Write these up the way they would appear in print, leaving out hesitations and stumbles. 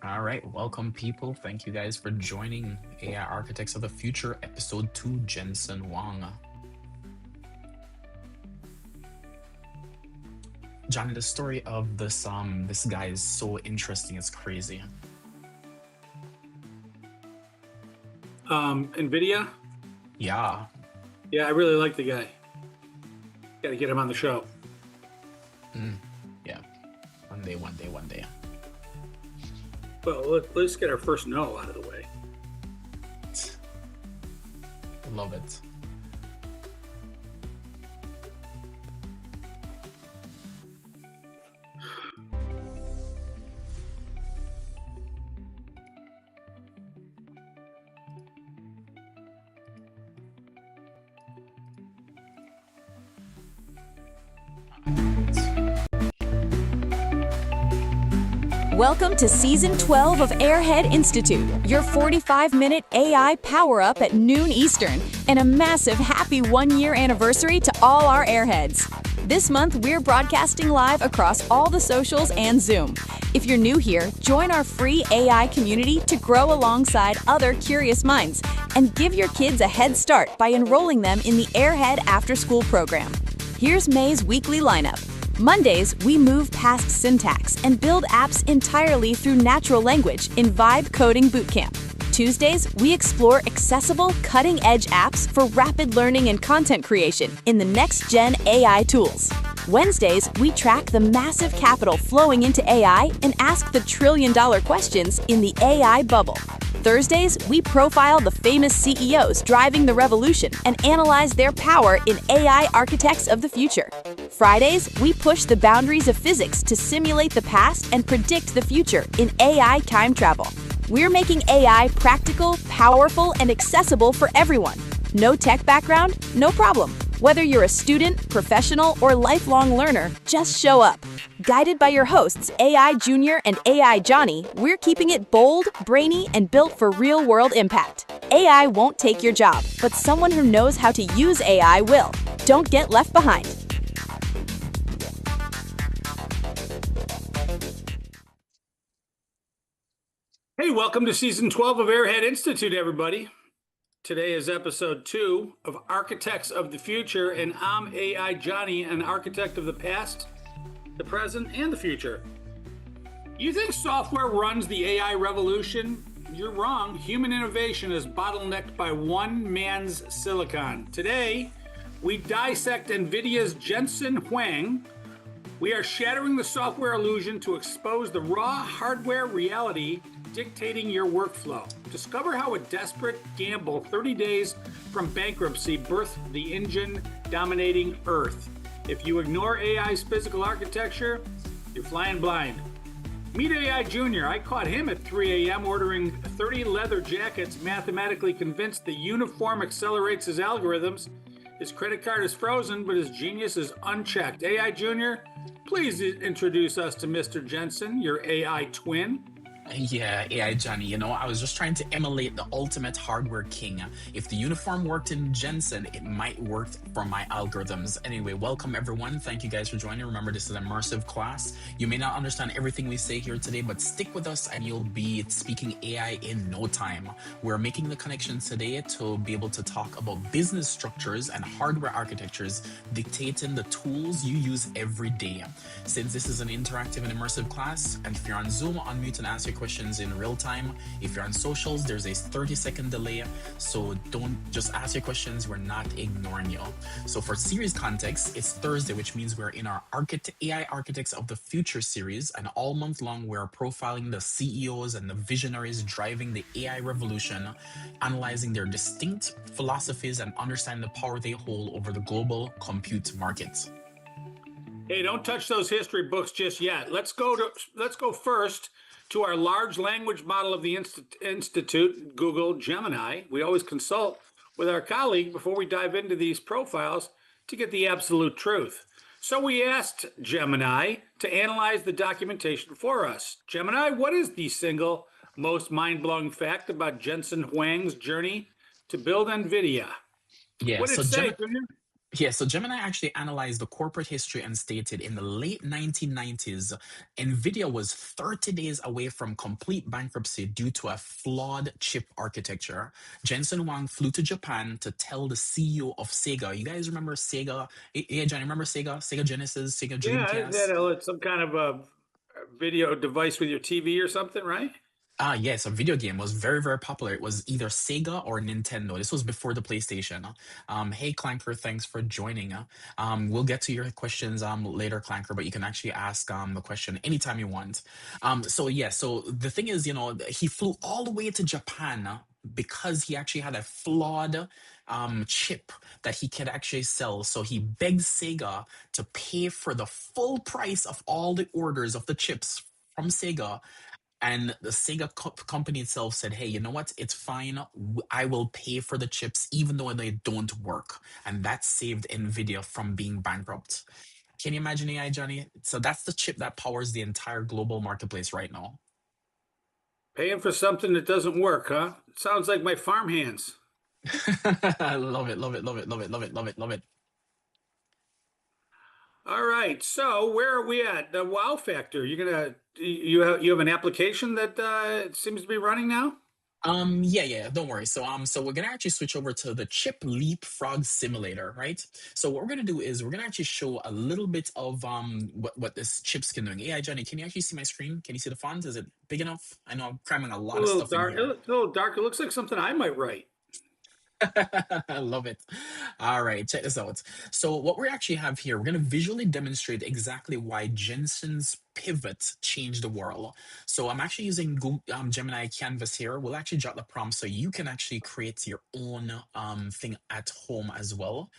All right, welcome people. Thank you guys for joining AI Architects of the Future, episode 2, Jensen Huang. Johnny, the story of this guy is so interesting, it's crazy. Nvidia. Yeah. Yeah, I really like the guy. Got to get him on the show. Yeah. One day. Well, let's get our first no out of the way. Love it. Welcome to Season 12 of Airhead Institute, your 45-minute AI power-up at noon Eastern, and a massive happy one-year anniversary to all our Airheads. This month, we're broadcasting live across all the socials and Zoom. If you're new here, join our free AI community to grow alongside other curious minds, and give your kids a head start by enrolling them in the Airhead after-school program. Here's May's weekly lineup. Mondays, we move past syntax and build apps entirely through natural language in Vibe Coding Bootcamp. Tuesdays, we explore accessible, cutting-edge apps for rapid learning and content creation in the next-gen AI tools. Wednesdays, we track the massive capital flowing into AI and ask the trillion-dollar questions in the AI bubble. Thursdays, we profile the famous CEOs driving the revolution and analyze their power in AI architects of the future. Fridays, we push the boundaries of physics to simulate the past and predict the future in AI time travel. We're making AI practical, powerful, and accessible for everyone. No tech background? No problem. Whether you're a student, professional, or lifelong learner, just show up. Guided by your hosts, AI Junior and AI Johnny, we're keeping it bold, brainy, and built for real-world impact. AI won't take your job, but someone who knows how to use AI will. Don't get left behind. Hey, welcome to Season 12 of Airhead Institute, everybody. Today is episode 2 of Architects of the Future, and I'm AI Johnny, an architect of the past, the present, and the future. You think software runs the AI revolution? You're wrong. Human innovation is bottlenecked by one man's silicon. Today, we dissect Nvidia's Jensen Huang. We are shattering the software illusion to expose the raw hardware reality dictating your workflow. Discover how a desperate gamble 30 days from bankruptcy birthed the engine dominating Earth. If you ignore AI's physical architecture, you're flying blind. Meet AI Junior. I caught him at 3 a.m. ordering 30 leather jackets, mathematically convinced the uniform accelerates his algorithms. His credit card is frozen, but his genius is unchecked. AI Junior, please introduce us to Mr. Jensen, your AI twin. Yeah, AI Johnny, I was just trying to emulate the ultimate hardware king. If the uniform worked in Jensen, it might work for my algorithms. Anyway, welcome everyone. Thank you guys for joining. Remember, this is an immersive class. You may not understand everything we say here today, but stick with us and you'll be speaking AI in no time. We're making the connections today to be able to talk about business structures and hardware architectures dictating the tools you use every day. Since this is an interactive and immersive class, and if you're on Zoom, unmute and ask your questions in real time. If you're on socials, there's a 30-second delay, so don't just ask your questions. We're not ignoring you. So for series context, it's Thursday, which means we're in our AI Architects of the Future series, and all month long we're profiling the CEOs and the visionaries driving the AI revolution, analyzing their distinct philosophies and understanding the power they hold over the global compute market. Hey, don't touch those history books just yet. Let's go first to our large language model of the Institute, Google Gemini. We always consult with our colleague before we dive into these profiles to get the absolute truth. So we asked Gemini to analyze the documentation for us. Gemini, what is the single most mind-blowing fact about Jensen Huang's journey to build Nvidia? Yeah, What did so it say, Junior? Yeah, so Gemini actually analyzed the corporate history and stated in the late 1990s, Nvidia was 30 days away from complete bankruptcy due to a flawed chip architecture. Jensen Huang flew to Japan to tell the CEO of Sega. You guys remember Sega? Yeah, Johnny, remember Sega? Sega Genesis, Sega Yeah, isn't that Dreamcast? some kind of a video device with your TV or something, right? Ah, yes, a video game was very, very popular. It was either Sega or Nintendo. This was before the PlayStation. Hey, Clanker, thanks for joining. We'll get to your questions later, Clanker, but you can actually ask the question anytime you want. So yeah, so the thing is, he flew all the way to Japan because he actually had a flawed chip that he could actually sell. So he begged Sega to pay for the full price of all the orders of the chips from Sega, and the Sega company itself said, hey, you know what? It's fine. I will pay for the chips even though they don't work. And that saved Nvidia from being bankrupt. Can you imagine AI, Johnny? So that's the chip that powers the entire global marketplace right now. Paying for something that doesn't work, huh? Sounds like my farm hands. I love it, love it, love it, love it, love it, love it, love it. All right, so where are we at? The wow factor. You have an application that seems to be running now? Yeah, don't worry. So we're gonna actually switch over to the chip leapfrog simulator, right? So what we're gonna do is we're gonna actually show a little bit of what this chip's can do. AI Johnny, can you actually see my screen? Can you see the font? Is it big enough? I know I'm cramming a It's a lot of little stuff in dark. here. It's a little dark. It looks like something I might write. I love it. All right, check this out. So what we actually have here, we're going to visually demonstrate exactly why Jensen's pivot changed the world. So I'm actually using Google, Gemini Canvas here. We'll actually jot the prompt so you can actually create your own thing at home as well.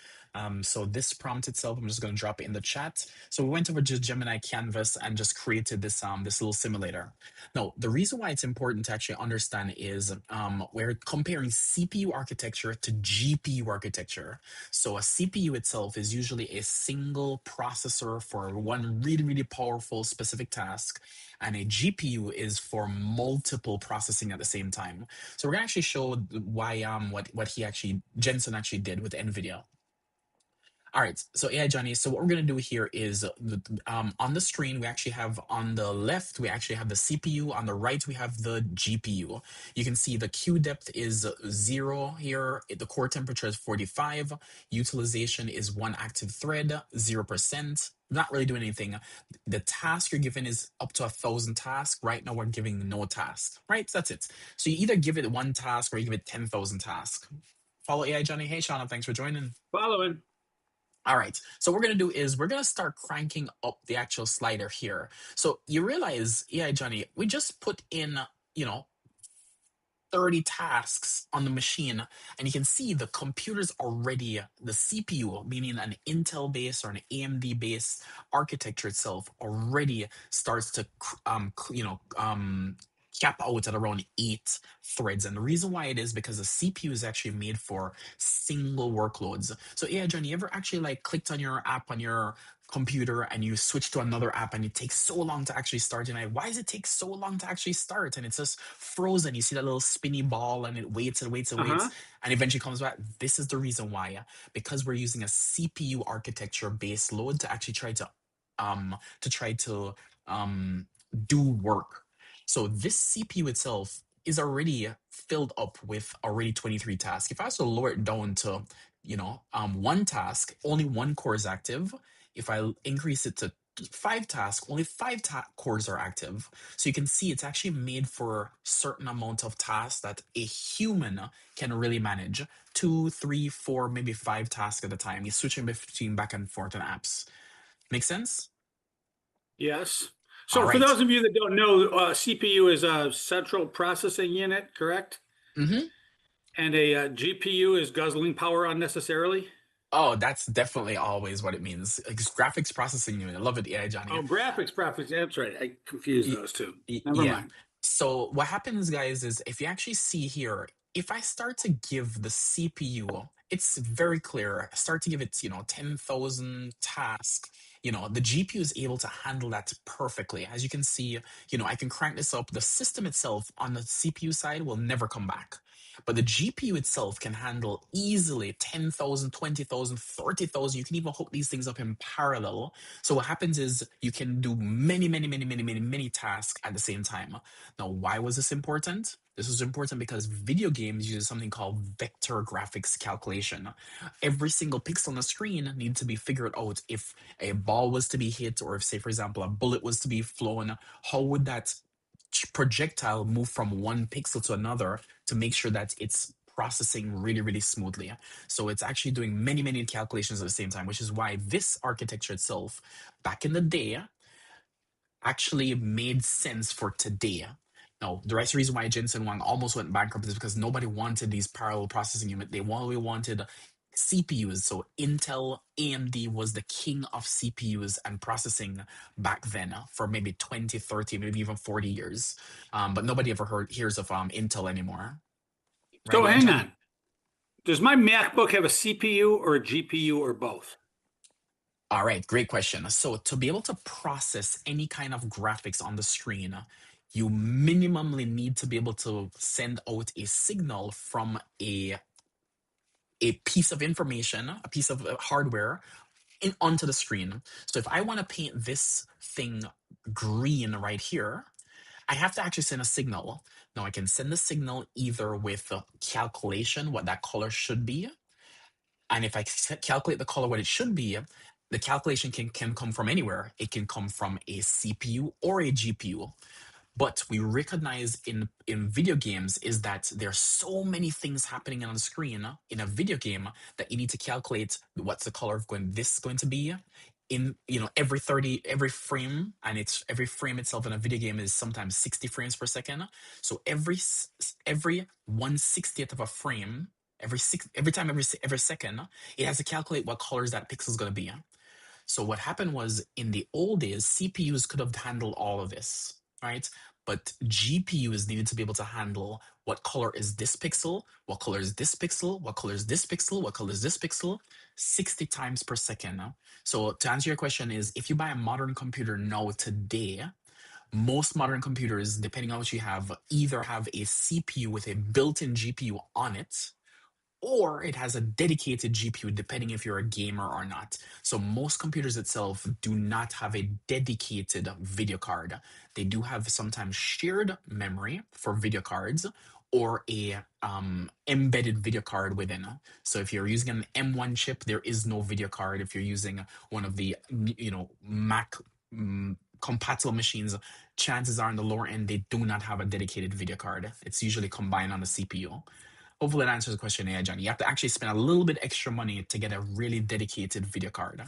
So this prompt itself, I'm just going to drop it in the chat. So we went over to Gemini Canvas and just created this little simulator. Now, the reason why it's important to actually understand is we're comparing CPU architecture to GPU architecture. So a CPU itself is usually a single processor for one really, really powerful specific task, and a GPU is for multiple processing at the same time. So we're gonna actually show why what he actually Jensen actually did with NVIDIA. All right, so AI Johnny. So what we're gonna do here is on the screen we actually have on the left we actually have the CPU. On the right we have the GPU. You can see the Q depth is 0 here. The core temperature is 45. Utilization is 1 active thread, 0%. Not really doing anything. The task you're given is up to 1,000 tasks. Right now we're giving no task. Right, so that's it. So you either give it one task or you give it 10,000 tasks. Follow AI Johnny. Hey Shauna, thanks for joining. Following. All right, so what we're gonna do is we're gonna start cranking up the actual slider here. So you realize, yeah, Johnny, we just put in, you know, 30 tasks on the machine, and you can see the computer's already, the CPU, meaning an Intel based or an AMD based architecture itself, already starts to, cap out at around 8 threads. And the reason why it is because the CPU is actually made for single workloads. So, yeah, Johnny, you ever actually like clicked on your app on your computer and you switch to another app and it takes so long to actually start, and why does it take so long to actually start, and it's just frozen? You see that little spinny ball and it waits and waits and waits Uh-huh. and eventually comes back. This is the reason why, because we're using a CPU architecture based load to actually try to do work. So this CPU itself is already filled up with already 23 tasks. If I was to lower it down to, one task, only one core is active. If I increase it to 5 tasks, only cores are active. So you can see it's actually made for certain amount of tasks that a human can really manage. 2, 3, 4, maybe 5 tasks at a time. You're switching between back and forth in apps. Make sense? Yes. All So for right. those of you that don't know, CPU is a central processing unit, correct? Mm-hmm. And a GPU is guzzling power unnecessarily. Oh, that's definitely always what it means. It's graphics processing unit. I love it, yeah, Johnny. Oh, graphics profits. That's right. I confused Y- those two. Never Yeah. mind. So what happens, guys, is if you actually see here, if I start to give the CPU, it's very clear. I start to give it, 10,000 tasks. The GPU is able to handle that perfectly. As you can see, I can crank this up. The system itself on the CPU side will never come back. But the GPU itself can handle easily 10,000, 20,000, 30,000. You can even hook these things up in parallel. So what happens is you can do many tasks at the same time. Now, why was this important? This was important because video games use something called vector graphics calculation. Every single pixel on the screen needs to be figured out. If a ball was to be hit, or if, say, for example, a bullet was to be flown, how would that projectile move from one pixel to another to make sure that it's processing really smoothly. So it's actually doing many calculations at the same time, which is why this architecture itself, back in the day, actually made sense for today. Now, the rest of the reason why Jensen Huang almost went bankrupt is because nobody wanted these parallel processing units. They only wanted CPUs. So Intel, AMD was the king of CPUs and processing back then for maybe 20, 30, maybe even 40 years. But nobody ever hears of Intel anymore. Right? So Yeah, hang Johnny? on. Does my MacBook have a CPU or a GPU or both? All right, great question. So to be able to process any kind of graphics on the screen, you minimally need to be able to send out a signal from a piece of information, a piece of hardware onto the screen. So if I want to paint this thing green right here, I have to actually send a signal. Now I can send the signal either with a calculation, what that color should be. And if I calculate the color, what it should be, the calculation can come from anywhere. It can come from a CPU or a GPU. But we recognize in video games is that there's so many things happening on the screen in a video game that you need to calculate what's the color of this going to be in every frame, and it's every frame itself in a video game is sometimes 60 frames per second. So every 1/60th of a frame, every second, it has to calculate what colors that pixel is going to be. So what happened was in the old days, CPUs could have handled all of this, right? But GPUs needed to be able to handle what color is this pixel, what color is this pixel, what color is this pixel, what color is this pixel, 60 times per second. So to answer your question is, if you buy a modern computer now today, most modern computers, depending on what you have, either have a CPU with a built-in GPU on it, or it has a dedicated GPU, depending if you're a gamer or not. So most computers itself do not have a dedicated video card. They do have sometimes shared memory for video cards or a embedded video card within. So if you're using an M1 chip, there is no video card. If you're using one of the Mac compatible machines, chances are on the lower end, they do not have a dedicated video card. It's usually combined on the CPU. Hopefully that answers the question, yeah, Johnny. You have to actually spend a little bit extra money to get a really dedicated video card.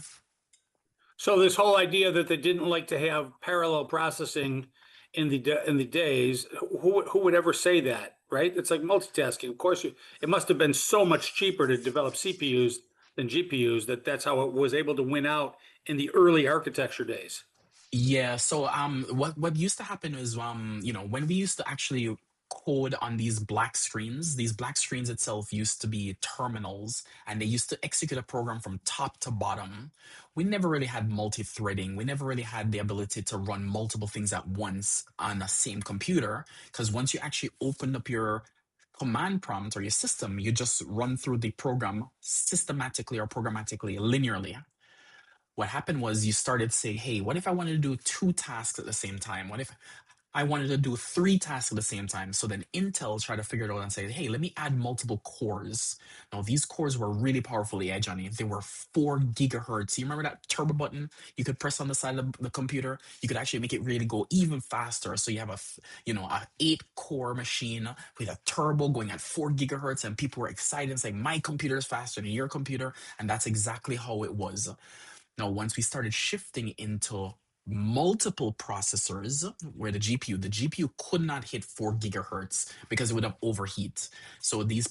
So this whole idea that they didn't like to have parallel processing in the days, who would ever say that, right? It's like multitasking. Of course, it must have been so much cheaper to develop CPUs than GPUs that's how it was able to win out in the early architecture days. Yeah, so what used to happen is when we used to actually code on these black screens itself used to be terminals, and they used to execute a program from top to bottom. We never really had multi-threading. We never really had the ability to run multiple things at once on the same computer, because once you actually opened up your command prompt or your system, you just run through the program systematically or programmatically linearly. What happened was you started saying, hey, what if I wanted to do 2 tasks at the same time? What if I wanted to do 3 tasks at the same time? So then Intel tried to figure it out and say, hey, let me add multiple cores. Now, these cores were really powerful, yeah, Johnny. They were 4 gigahertz. You remember that turbo button you could press on the side of the computer? You could actually make it really go even faster. So you have a 8-core machine with a turbo going at 4 gigahertz, and people were excited and saying, my computer is faster than your computer. And that's exactly how it was. Now, once we started shifting into multiple processors, where the GPU could not hit 4 gigahertz because it would have overheat. So these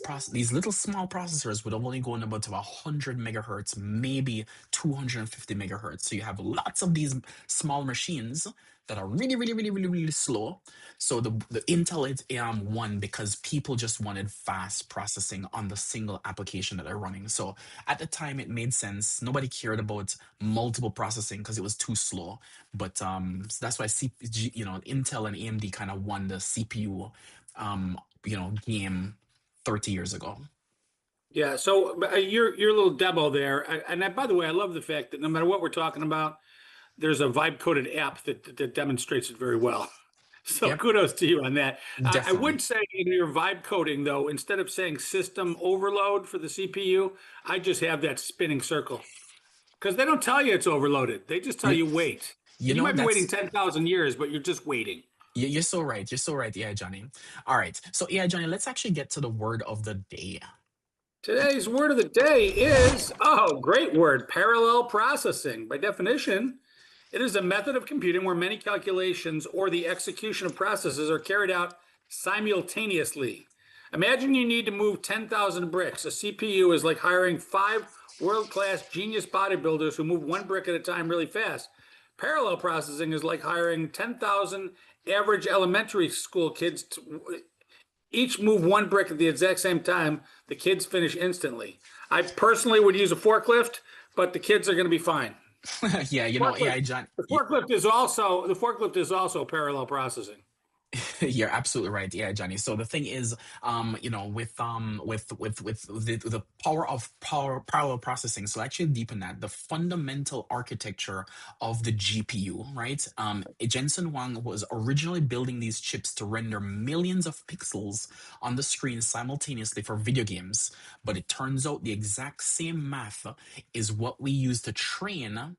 little small processors would only go in about to 100 megahertz, maybe 250 megahertz. So you have lots of these small machines that are really slow. So the Intel is won because people just wanted fast processing on the single application that they're running. So at the time, it made sense. Nobody cared about multiple processing because it was too slow. But so that's why Intel and AMD kind of won the CPU game 30 years ago. Yeah. So your little demo there, by the way, I love the fact that no matter what we're talking about, there's a vibe coded app that demonstrates it very well. So Yep, kudos to you on that. I would definitely. say in your vibe coding though, instead of saying system overload for the CPU, I just have that spinning circle because they don't tell you it's overloaded. They just tell You, you wait. you And you know, might be waiting that's 10,000 years, but you're just waiting. you're so right. You're so right. Yeah, Johnny. All right. So, yeah, Johnny, let's actually get to the word of the day. Today's word of the day is, oh, great word, parallel processing. By definition, it is a method of computing where many calculations or the execution of processes are carried out simultaneously. Imagine you need to move 10,000 bricks. A CPU is like hiring 5 world-class genius bodybuilders who move 1 brick at a time really fast. Parallel processing is like hiring 10,000 average elementary school kids to each move 1 brick at the exact same time. The kids finish instantly. I personally would use a forklift, but the kids are going to be fine. Yeah, Forklift. AI, John. The forklift is also parallel processing. You're absolutely right. Yeah, Johnny. So the thing is, with the power of parallel processing. So actually deepen that, the fundamental architecture of the GPU, right? Jensen Huang was originally building these chips to render millions of pixels on the screen simultaneously for video games, but it turns out the exact same math is what we use to train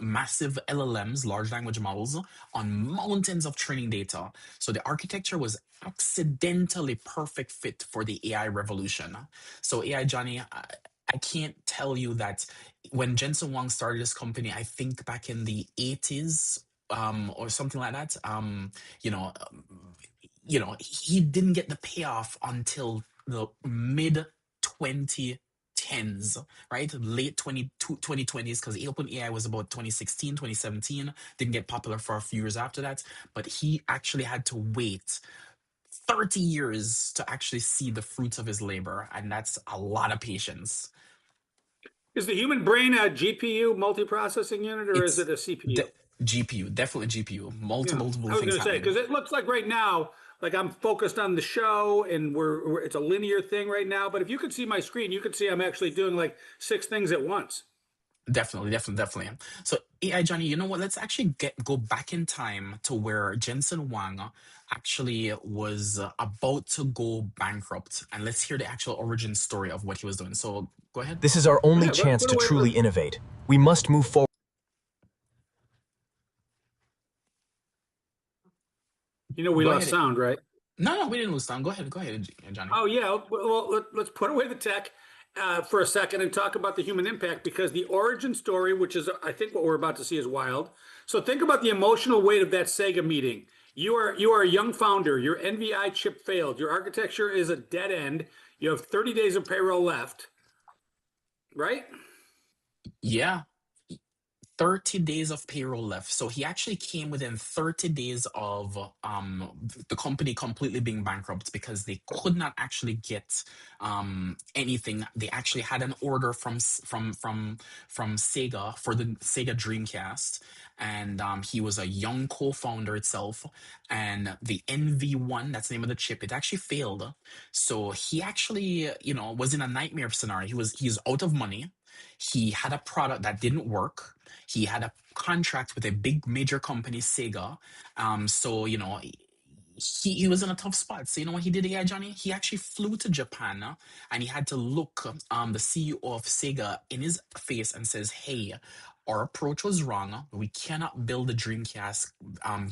massive LLMs, large language models, on mountains of training data. So the architecture was accidentally perfect fit for the AI revolution. So AI, Johnny, I can't tell you that when Jensen Huang started this company, I think back in the 80s, or something like that. You know, he didn't get the payoff until the mid 2010s, right? Late 2020s, because OpenAI was about 2016, 2017. Didn't get popular for a few years after that. But he actually had to wait 30 years to actually see the fruits of his labor. And that's a lot of patience. Is the human brain a GPU multiprocessing unit or is It's it a CPU? GPU, definitely GPU. Yeah, Multiple I was things going to say because happening. it looks like right now, like I'm focused on the show and it's a linear thing right now. But if you could see my screen, you could see I'm actually doing like 6 things at once. Definitely. So AI, Johnny, you know what? Let's actually go back in time to where Jensen Huang actually was about to go bankrupt, and let's hear the actual origin story of what he was doing. So go ahead. This is our only Yeah, let's chance put to away. truly innovate. We must move forward. We Go lost ahead. sound, right? No, we didn't lose time. Go ahead, Johnny. Oh yeah. Well, let's put away the tech for a second and talk about the human impact because the origin story, which is I think what we're about to see, is wild. So think about the emotional weight of that Sega meeting. You are a young founder. Your NVI chip failed. Your architecture is a dead end. You have 30 days of payroll left, right? Yeah. 30 days of payroll left. So he actually came within 30 days of the company completely being bankrupt because they could not actually get anything. They actually had an order from Sega for the Sega Dreamcast, and he was a young co-founder itself. And the NV1, that's the name of the chip, it actually failed. So he actually, was in a nightmare scenario. He's out of money. He had a product that didn't work. He had a contract with a big major company, Sega. So he was in a tough spot. So you know what he did, yeah, Johnny? He actually flew to Japan, and he had to look the CEO of Sega in his face and says, "Hey, our approach was wrong. We cannot build the Dreamcast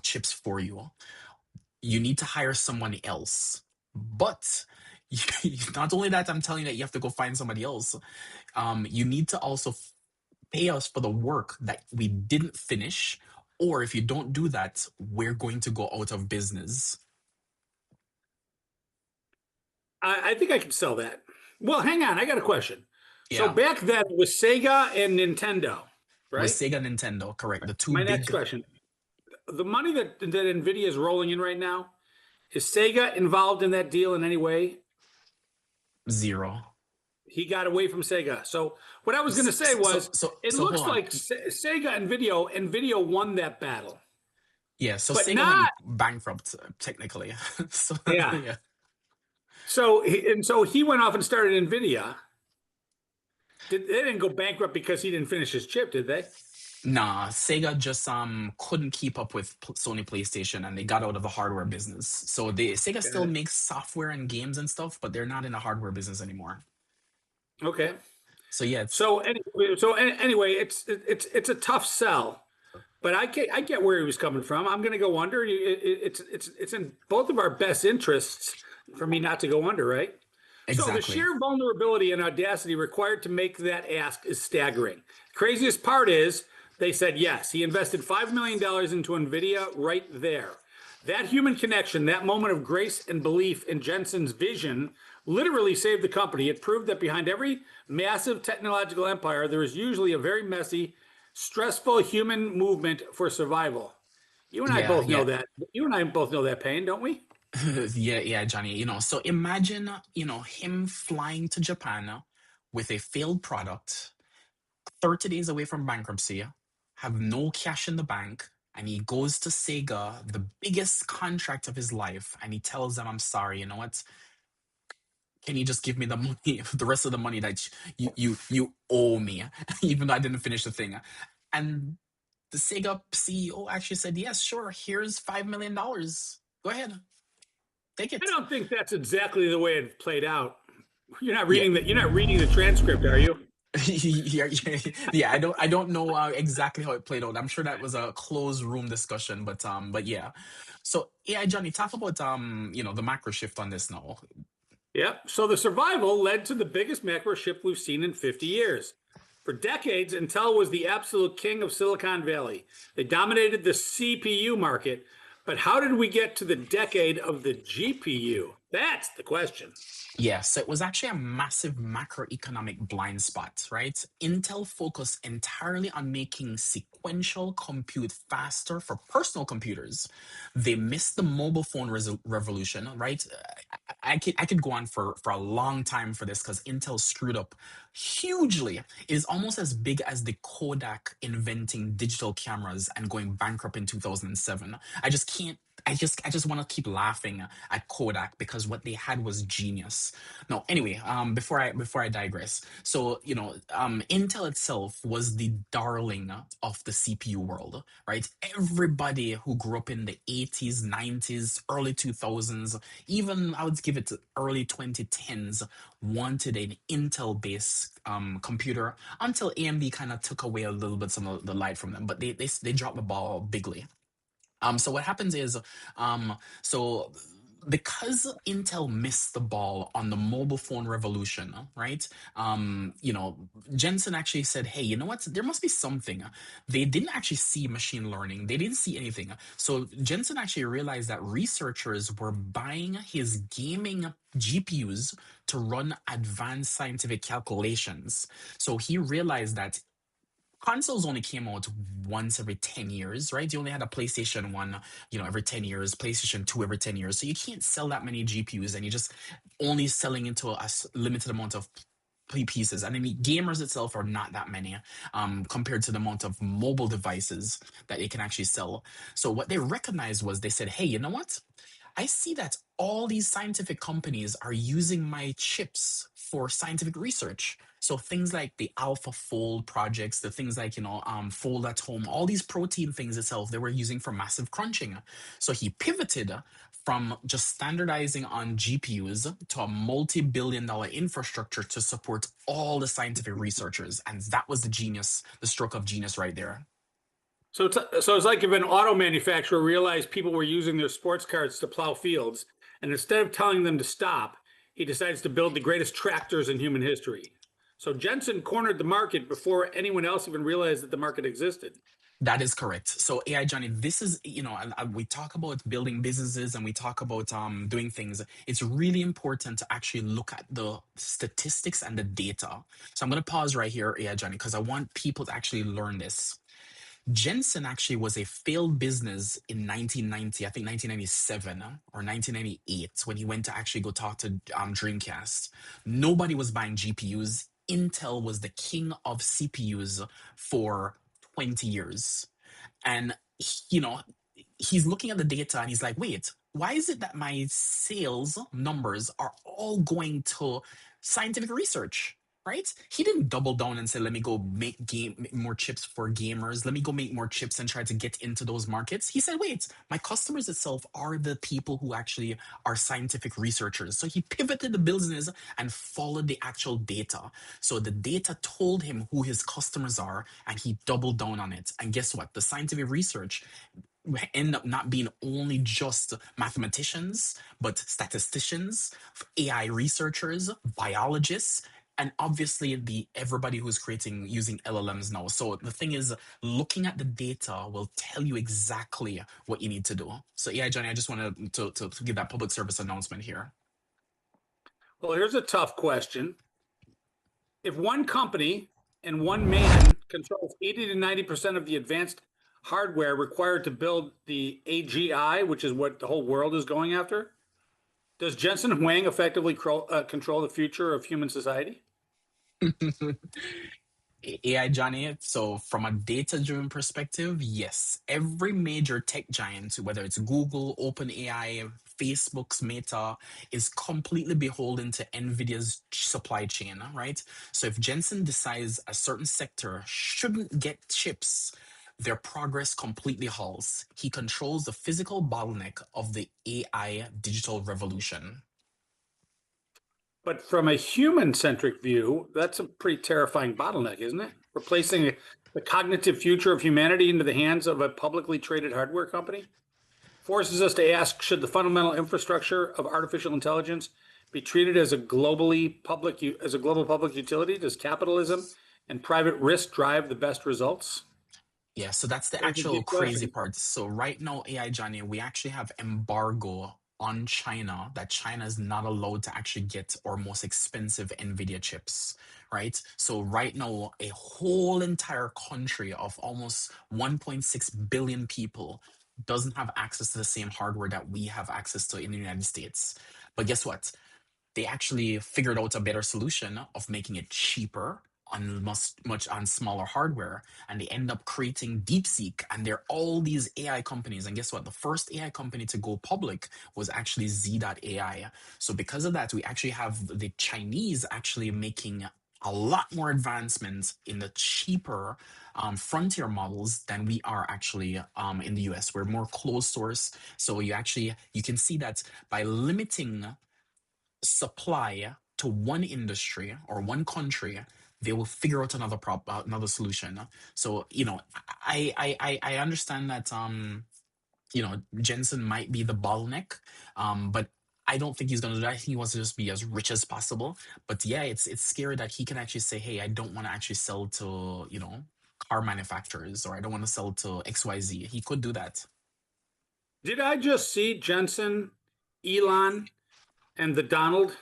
chips for you. You need to hire someone else." But not only that, I'm telling you that you have to go find somebody else. You need to also pay us for the work that we didn't finish, or if you don't do that, we're going to go out of business. I think I can sell that. Well, hang on. I got a question. So Yeah, back then it was Sega and Nintendo, it was right? Sega, Nintendo, correct? The two My next big. question. The money that Nvidia is rolling in right now, is Sega involved in that deal in any way? Zero. He got away from Sega. So what I was going to S- say So was, so it so hold looks on. like Sega and Nvidia won that battle, Yeah, so but Sega not. went bankrupt technically. So Yeah. yeah. So he went off and started Nvidia. They didn't go bankrupt because he didn't finish his chip, did they? Nah, Sega just couldn't keep up with Sony PlayStation, and they got out of the hardware business. So Sega Got still it. makes software and games and stuff, but they're not in the hardware business anymore. Okay. So yeah, it's So anyway, it's a tough sell, but I get where he was coming from. I'm going to go under. It's in both of our best interests for me not to go under, right? So the exactly. sheer vulnerability and audacity required to make that ask is staggering. Craziest part is they said yes. He invested $5 million into Nvidia right there. That human connection, that moment of grace and belief in Jensen's vision, literally saved the company. It proved that behind every massive technological empire, there is usually a very messy, stressful human movement for survival. You and I Yeah, both know yeah. that. You and I both know that pain, don't we? Yeah, yeah, Johnny. So imagine, him flying to Japan with a failed product, 30 days away from bankruptcy, have no cash in the bank, and he goes to Sega, the biggest contract of his life, and he tells them, I'm sorry, you know what? Can you just give me the money, the rest of the money that you owe me, even though I didn't finish the thing? And the Sega CEO actually said, yes, sure, here's $5 million. Go ahead, take I it. don't think that's exactly the way it played out. You're not Yeah. reading the you're not reading the transcript, are you? yeah, yeah, I don't know exactly how it played out. I'm sure that was a closed room discussion, but yeah. So yeah, Johnny, talk about the macro shift on this now. Yeah. So the survival led to the biggest macro shift we've seen in 50 years. For decades, Intel was the absolute king of Silicon Valley. They dominated the CPU market. But how did we get to the decade of the GPU? That's the question. Yeah, so it was actually a massive macroeconomic blind spot, right? Intel focused entirely on making sequential compute faster for personal computers. They missed the mobile phone revolution, right? I could go on for a long time for this because Intel screwed up hugely. It is almost as big as the Kodak inventing digital cameras and going bankrupt in 2007. I just can't. I just want to keep laughing at Kodak because what they had was genius. No, anyway, before I digress, so Intel itself was the darling of the CPU world, right? Everybody who grew up in the 80s, 90s, early 2000s, even I would give it to early 2010s, wanted an Intel-based computer until AMD kind of took away a little bit some of the light from them, but they dropped the ball bigly. So what happens is, so because Intel missed the ball on the mobile phone revolution, right? Jensen actually said, "Hey, you know what? There must be something." They didn't actually see machine learning. They didn't see anything. So Jensen actually realized that researchers were buying his gaming GPUs to run advanced scientific calculations. So he realized that consoles only came out once every 10 years, right? You only had a PlayStation 1, every 10 years, PlayStation 2 every 10 years. So you can't sell that many GPUs and you're just only selling into a limited amount of pieces. And I mean, gamers itself are not that many compared to the amount of mobile devices that they can actually sell. So what they recognized was they said, hey, you know what? I see that all these scientific companies are using my chips for scientific research. So things like the AlphaFold projects, the things like, Fold at Home, all these protein things itself, they were using for massive crunching. So he pivoted from just standardizing on GPUs to a multi-billion-dollar infrastructure to support all the scientific researchers. And that was the stroke of genius right there. So it's like if an auto manufacturer realized people were using their sports cars to plow fields, and instead of telling them to stop, he decides to build the greatest tractors in human history. So Jensen cornered the market before anyone else even realized that the market existed. That is correct. So AI Johnny, this is we talk about building businesses and we talk about doing things. It's really important to actually look at the statistics and the data. So I'm going to pause right here, AI Johnny, because I want people to actually learn this. Jensen actually was a failed business in 1990, I think 1997 or 1998, when he went to actually go talk to Dreamcast. Nobody was buying GPUs. Intel was the king of CPUs for 20 years. And, he's looking at the data and he's like, wait, why is it that my sales numbers are all going to scientific research? Right? He didn't double down and say, "Let me go make more chips for gamers. Let me go make more chips and try to get into those markets." He said, "Wait, my customers itself are the people who actually are scientific researchers." So he pivoted the business and followed the actual data. So the data told him who his customers are, and he doubled down on it. And guess what? The scientific research end up not being only just mathematicians, but statisticians, AI researchers, biologists, and obviously the everybody who's creating using LLMs now. So the thing is, looking at the data will tell you exactly what you need to do. So yeah, Johnny, I just wanted to give that public service announcement here. Well, here's a tough question. If one company and one man controls 80 to 90% of the advanced hardware required to build the AGI, which is what the whole world is going after, does Jensen Huang effectively control the future of human society? AI Johnny. So from a data-driven perspective, yes, every major tech giant, whether it's Google, OpenAI, Facebook's Meta, is completely beholden to Nvidia's supply chain, right? So if Jensen decides a certain sector shouldn't get chips, their progress completely halts. He controls the physical bottleneck of the AI digital revolution. But from a human-centric view, that's a pretty terrifying bottleneck, isn't it? Replacing the cognitive future of humanity into the hands of a publicly traded hardware company forces us to ask, should the fundamental infrastructure of artificial intelligence be treated as a global public utility? Does capitalism and private risk drive the best results? Yeah, so that's the That's a actual deep crazy question. part. So right now, AI Johnny, we actually have embargo on China that China is not allowed to actually get our most expensive Nvidia chips, right? So right now, a whole entire country of almost 1.6 billion people doesn't have access to the same hardware that we have access to in the United States. But guess what? They actually figured out a better solution of making it cheaper on much on smaller hardware, and they end up creating DeepSeek, and there are all these AI companies. And guess what? The first AI company to go public was actually Z.AI. So because of that, we actually have the Chinese actually making a lot more advancements in the cheaper frontier models than we are actually in the US. We're more closed source. So you can see that by limiting supply to one industry or one country, they will figure out another solution. So I understand that Jensen might be the bottleneck, but I don't think he's gonna do that. He wants to just be as rich as possible. But yeah, it's scary that he can actually say, "Hey, I don't want to actually sell to car manufacturers, or I don't want to sell to XYZ." He could do that. Did I just see Jensen, Elon, and the Donald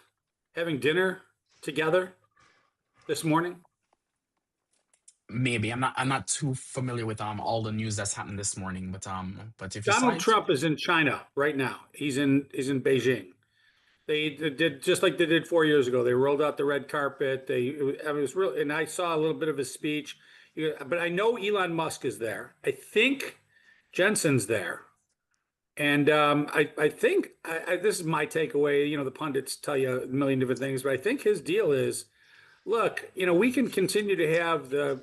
having dinner together this morning? Maybe I'm not too familiar with all the news that's happened this morning, but if you saw Donald it, Trump is in China right now. He's in Beijing. They did just like they did 4 years ago. They rolled out the red carpet. I mean, it was real, and I saw a little bit of his speech. But I know Elon Musk is there. I think Jensen's there, and I think this is my takeaway. The pundits tell you a million different things, but I think his deal is, look, we can continue to have the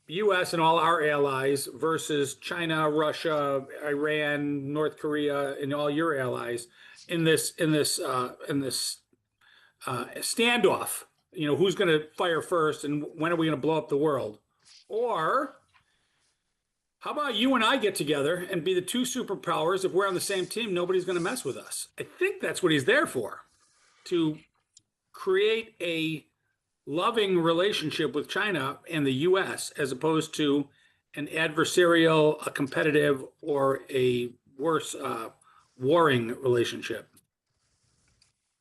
U.S. and all our allies versus China, Russia, Iran, North Korea, and all your allies in this standoff. Who's going to fire first, and when are we going to blow up the world? Or how about you and I get together and be the two superpowers? If we're on the same team, nobody's going to mess with us. I think that's what he's there for, to create a loving relationship with China and the US, as opposed to an adversarial, a competitive, or a worse, warring relationship.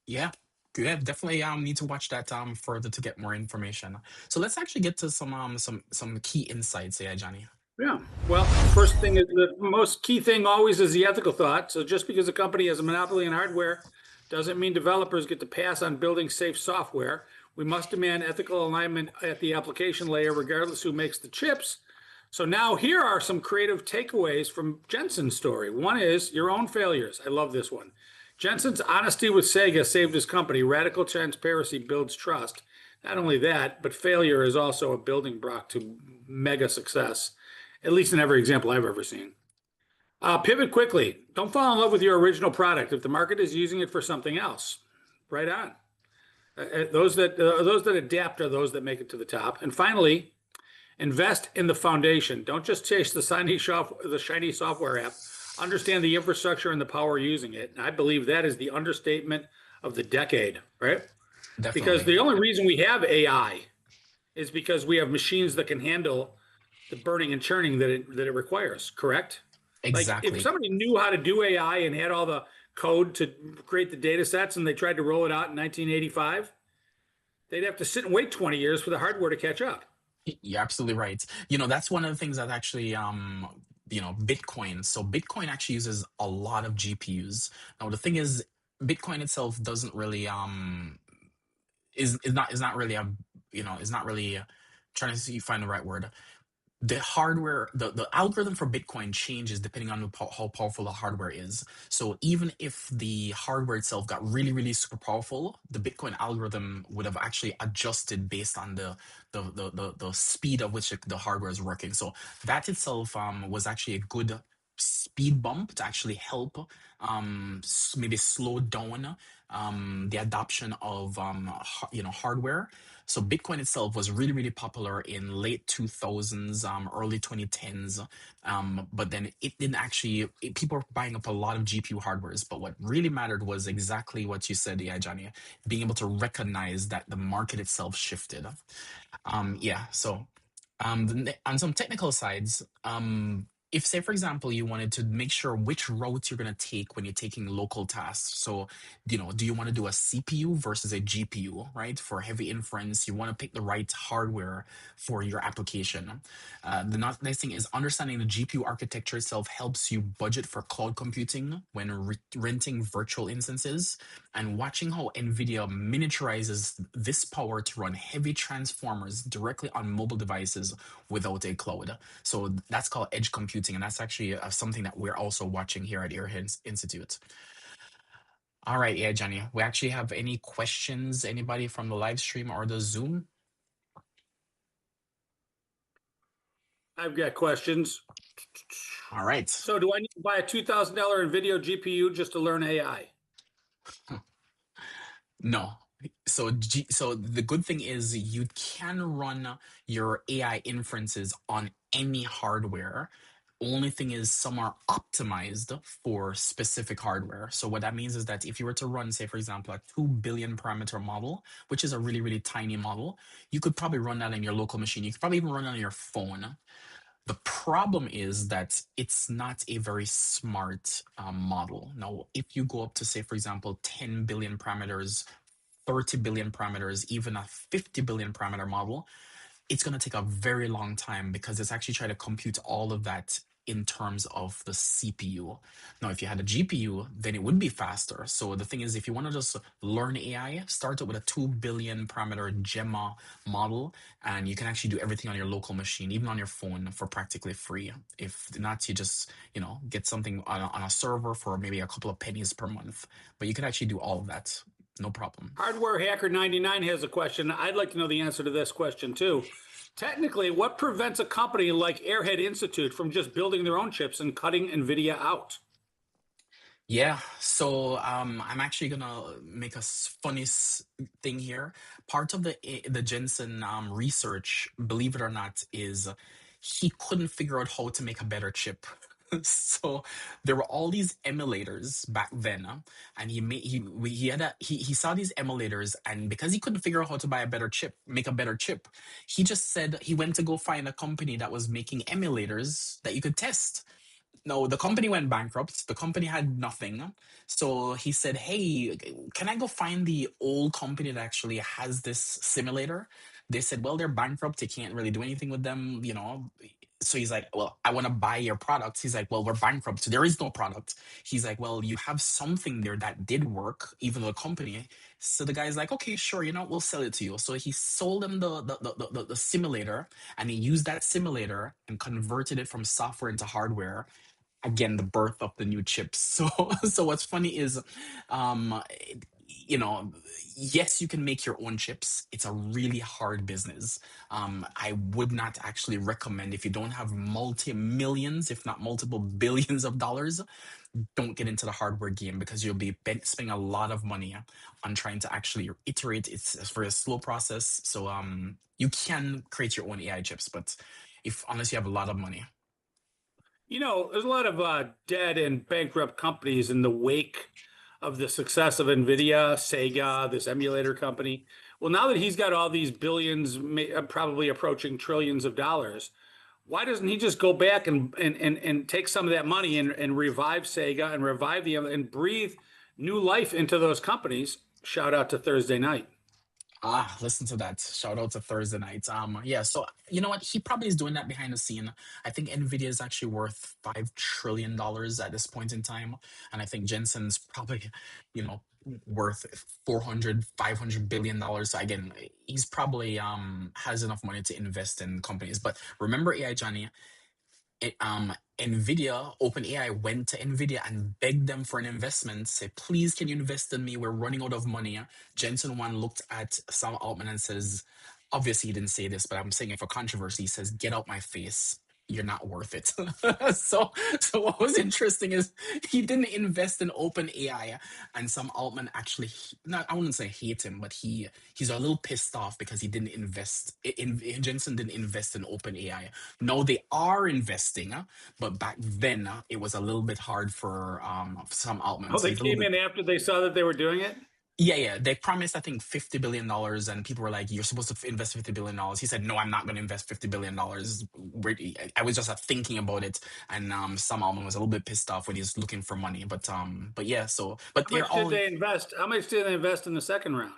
yeah, definitely need to watch that further to get more information. So let's actually get to some key insights. Yeah, Johnny. Yeah. Well, first thing is the most key thing always is the ethical thought. So just because a company has a monopoly on hardware doesn't mean developers get to pass on building safe software. We must demand ethical alignment at the application layer, regardless who makes the chips. So now here are some creative takeaways from Jensen's story. One is your own failures. I love this one. Jensen's honesty with Sega saved his company. Radical transparency builds trust. Not only that, but failure is also a building block to mega success, at least in every example I've ever seen. Pivot quickly. Don't fall in love with your original product if the market is using it for something else. Right on. Those that adapt are those that make it to the top. And finally, invest in the foundation. Don't just chase the shiny software app. Understand the infrastructure and the power using it. And I believe that is the understatement of the decade, right? Definitely. Because the only reason we have AI is because we have machines that can handle the burning and churning that it requires, correct? Exactly. Like if somebody knew how to do AI and had all the code to create the data sets and they tried to roll it out in 1985, they'd have to sit and wait 20 years for the hardware to catch up. You're absolutely right. That's one of the things that actually, Bitcoin. So Bitcoin actually uses a lot of GPUs. Now, the thing is, Bitcoin itself doesn't really, is not really is not really trying to see, find the right word. The hardware, the algorithm for Bitcoin changes depending on how powerful the hardware is. So even if the hardware itself got really, really super powerful, the Bitcoin algorithm would have actually adjusted based on the speed of which the hardware is working. So that itself was actually a good speed bump to actually help maybe slow down the adoption of hardware. So Bitcoin itself was really, really popular in late 2000s, early 2010s. But then it didn't actually, people were buying up a lot of GPU hardwares. But what really mattered was exactly what you said, yeah, Johnny, being able to recognize that the market itself shifted. So on some technical sides, if say for example you wanted to make sure which route you're going to take when you're taking local tasks, so do you want to do a CPU versus a GPU, right? For heavy inference, you want to pick the right hardware for your application. The next thing is understanding the GPU architecture itself helps you budget for cloud computing when renting virtual instances, and watching how Nvidia miniaturizes this power to run heavy transformers directly on mobile devices without a cloud. So that's called edge computing, and that's actually something that we're also watching here at Airhead Institute. All right, yeah, Johnny, we actually have any questions? Anybody from the live stream or the Zoom? I've got questions. All right. So do I need to buy a $2,000 Nvidia GPU just to learn AI? No. So the good thing is you can run your AI inferences on any hardware. Only thing is some are optimized for specific hardware. So what that means is that if you were to run, say, for example, a 2 billion parameter model, which is a really, really tiny model, you could probably run that in your local machine. You could probably even run it on your phone. The problem is that it's not a very smart model. Now, if you go up to, say, for example, 10 billion parameters, 30 billion parameters, even a 50 billion parameter model, it's going to take a very long time because it's actually trying to compute all of that in terms of the CPU. Now, if you had a GPU, then it would be faster. So the thing is, if you want to just learn AI, start it with a 2 billion parameter Gemma model, and you can actually do everything on your local machine, even on your phone, for practically free. If not, you just, get something on a server for maybe a couple of pennies per month. But you can actually do all of that. No problem. Hardware Hacker 99 has a question. I'd like to know the answer to this question too. Technically, what prevents a company like Airhead Institute from just building their own chips and cutting Nvidia out? Yeah, so I'm actually gonna make a funny thing here. Part of the Jensen research, believe it or not, is he couldn't figure out how to make a better chip. So there were all these emulators back then, and he saw these emulators, and because he couldn't figure out how to make a better chip, he just said he went to go find a company that was making emulators that you could test. No, the company went bankrupt. The company had nothing. So he said, hey, can I go find the old company that actually has this simulator? They said, well, they're bankrupt. They can't really do anything with them. So he's like, well, I want to buy your products. He's like, well, we're bankrupt, so there is no product. He's like, well, you have something there that did work, even though the company. So the guy's like, okay, sure, we'll sell it to you. So he sold him the simulator, and he used that simulator and converted it from software into hardware. Again, the birth of the new chips. So what's funny is, um you know yes, you can make your own chips. It's a really hard business. I would not actually recommend, if you don't have multi-millions, if not multiple billions of dollars, don't get into the hardware game, because you'll be spending a lot of money on trying to actually iterate. It's a very slow process. So you can create your own AI chips, but if unless you have a lot of money. There's a lot of dead and bankrupt companies in the wake of the success of Nvidia, Sega, this emulator company. Well, now that he's got all these billions, probably approaching trillions of dollars, why doesn't he just go back and take some of that money and revive Sega and revive and breathe new life into those companies? Shout out to Thursday Night. Listen to that. Shout out to Thursday night. Yeah, so you know what? He probably is doing that behind the scene. I think Nvidia is actually worth $5 trillion at this point in time. And I think Jensen's probably, you know, worth 400, $500 billion. So again, he's probably has enough money to invest in companies. But remember, AI Johnny, Nvidia, OpenAI went to Nvidia and begged them for an investment. Say, please, can you invest in me? We're running out of money. Jensen Huang looked at Sam Altman and says, obviously he didn't say this, but I'm saying it for controversy. He says, get out my face. You're not worth it. So what was interesting is he didn't invest in OpenAI, and Sam Altman actually, not, I wouldn't say hate him, but he's a little pissed off because he didn't invest Jensen didn't invest in OpenAI. No, they are investing, but back then it was a little bit hard for Sam Altman. Oh, So they he's a little came bit. in after they saw that they were doing it? Yeah. They promised, I think, $50 billion, and people were like, "You're supposed to invest $50 billion." He said, "No, I'm not going to invest $50 billion." I was just thinking about it, and Sam Altman was a little bit pissed off when he's looking for money. But yeah. So, but How they're much did all. they invest? How much did they invest in the second round?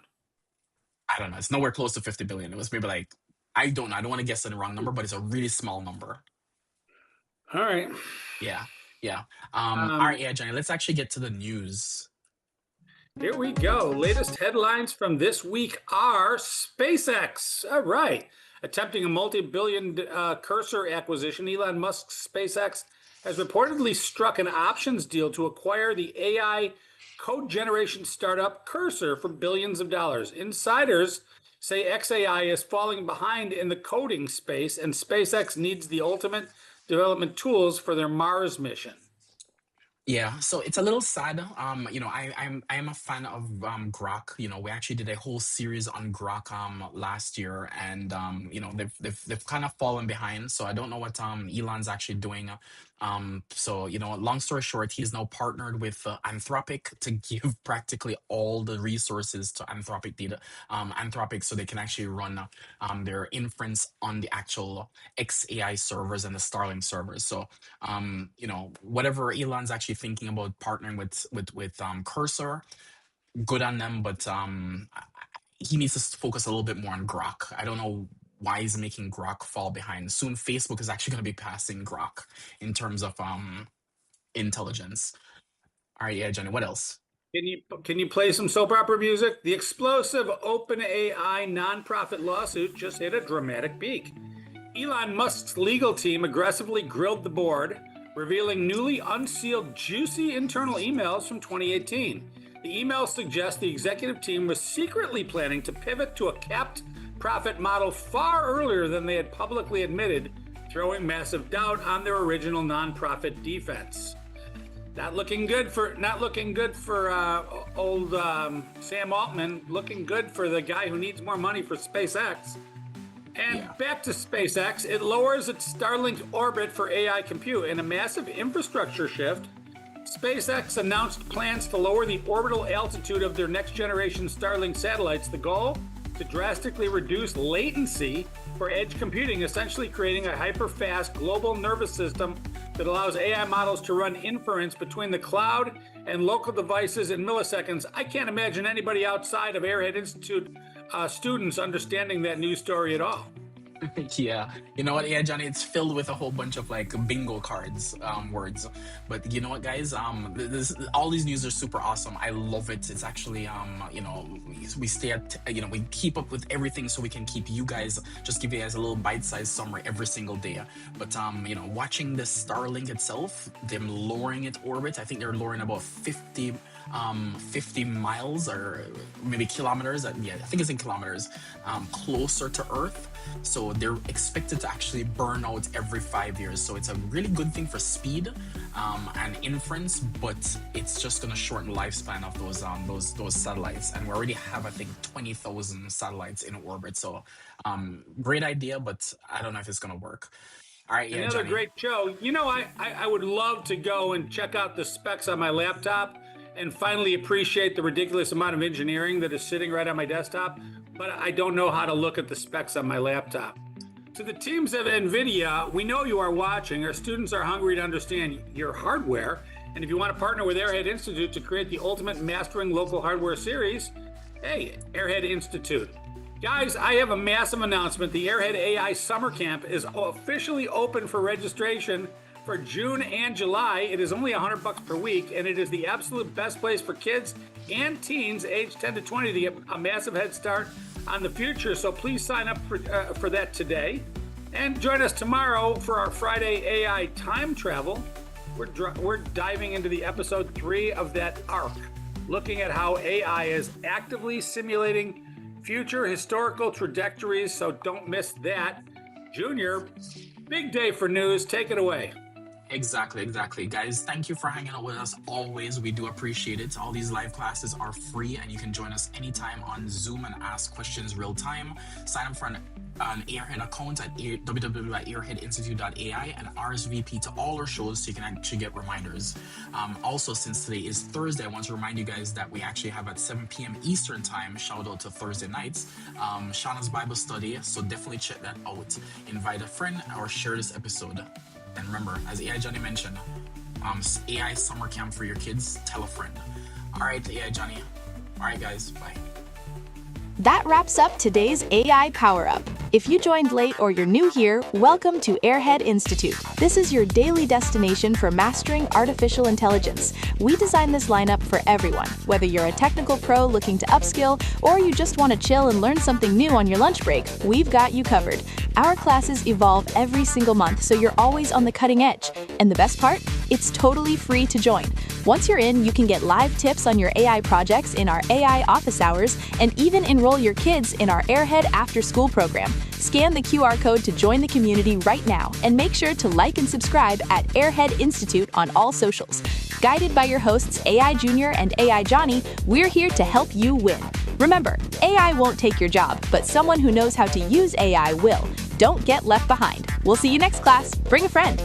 I don't know. It's nowhere close to 50 billion. It was maybe like, I don't know. I don't want to guess the wrong number, but it's a really small number. All right. Yeah. Yeah. All right. Yeah, Johnny. Let's actually get to the news. Here we go. Latest headlines from this week are SpaceX. All right. Attempting a multi-billion Cursor acquisition, Elon Musk's SpaceX has reportedly struck an options deal to acquire the AI code generation startup Cursor for billions of dollars. Insiders say XAI is falling behind in the coding space, and SpaceX needs the ultimate development tools for their Mars mission. Yeah, so it's a little sad. I'm a fan of Grok. We actually did a whole series on Grok last year, and they've kind of fallen behind. So I don't know what Elon's actually doing. So long story short, he's now partnered with Anthropic to give practically all the resources to Anthropic, so they can actually run their inference on the actual XAI servers and the Starlink servers. So whatever Elon's actually thinking about partnering with Cursor, good on them, but he needs to focus a little bit more on Grok. I don't know why he's making Grok fall behind. Soon Facebook is actually going to be passing Grok in terms of intelligence. All right, yeah, Jenny, what else? Can you play some soap opera music? The explosive OpenAI nonprofit lawsuit just hit a dramatic peak. Elon Musk's legal team aggressively grilled the board, revealing newly unsealed juicy internal emails from 2018. The emails suggest the executive team was secretly planning to pivot to a capped profit model far earlier than they had publicly admitted, throwing massive doubt on their original nonprofit defense. Not looking good for old Sam Altman. Looking good for the guy who needs more money for SpaceX. And back to SpaceX, it lowers its Starlink orbit for AI compute. In a massive infrastructure shift, SpaceX announced plans to lower the orbital altitude of their next generation Starlink satellites. The goal? To drastically reduce latency for edge computing, essentially creating a hyper-fast global nervous system that allows AI models to run inference between the cloud and local devices in milliseconds. I can't imagine anybody outside of Airhead Institute students understanding that news story at all. Yeah, you know what, yeah, Johnny, it's filled with a whole bunch of like bingo cards, words. But you know what, guys, this all these news are super awesome. I love it. It's actually, we stay at, we keep up with everything so we can keep you guys, just give you guys a little bite-sized summary every single day. But watching this Starlink itself, them lowering its orbit, I think they're lowering about 50 miles or maybe kilometers. Yeah, I think it's in kilometers, closer to Earth. So they're expected to actually burn out every 5 years. So it's a really good thing for speed and inference, but it's just going to shorten lifespan of those satellites. And we already have, I think, 20,000 satellites in orbit. So great idea, but I don't know if it's going to work. All right, yeah, Another Johnny. great show. I would love to go and check out the specs on my laptop and finally appreciate the ridiculous amount of engineering that is sitting right on my desktop, but I don't know how to look at the specs on my laptop. To the teams of Nvidia, we know you are watching. Our students are hungry to understand your hardware, and if you want to partner with Airhead Institute to create the ultimate Mastering Local Hardware series, hey, Airhead Institute. Guys, I have a massive announcement. The Airhead AI Summer Camp is officially open for registration for June and July. It is only $100 per week, and it is the absolute best place for kids and teens aged 10 to 20 to get a massive head start on the future. So please sign up for that today. And join us tomorrow for our Friday AI time travel. We're diving into the episode 3 of that arc, looking at how AI is actively simulating future historical trajectories. So don't miss that. Junior, big day for news. Take it away. Exactly. Guys, thank you for hanging out with us always. We do appreciate it. All these live classes are free, and you can join us anytime on Zoom and ask questions real time. Sign up for an Airhead account at www.airheadinstitute.ai and RSVP to all our shows so you can actually get reminders. Also, since today is Thursday, I want to remind you guys that we actually have at 7 p.m. Eastern time, shout out to Thursday nights, Shauna's Bible study. So definitely check that out. Invite a friend or share this episode. And remember, as AI Johnny mentioned, AI summer camp for your kids, tell a friend. All right, AI Johnny. All right, guys, bye. That wraps up today's AI Power Up. If you joined late or you're new here, welcome to Airhead Institute. This is your daily destination for mastering artificial intelligence. We designed this lineup for everyone, whether you're a technical pro looking to upskill or you just want to chill and learn something new on your lunch break, we've got you covered. Our classes evolve every single month, so you're always on the cutting edge. And the best part? It's totally free to join. Once you're in, you can get live tips on your AI projects in our AI office hours and even enroll your kids in our Airhead after-school program. Scan the QR code to join the community right now and make sure to like and subscribe at Airhead Institute on all socials. Guided by your hosts AI Junior and AI Johnny, we're here to help you win. Remember, AI won't take your job, but someone who knows how to use AI will. Don't get left behind. We'll see you next class. Bring a friend.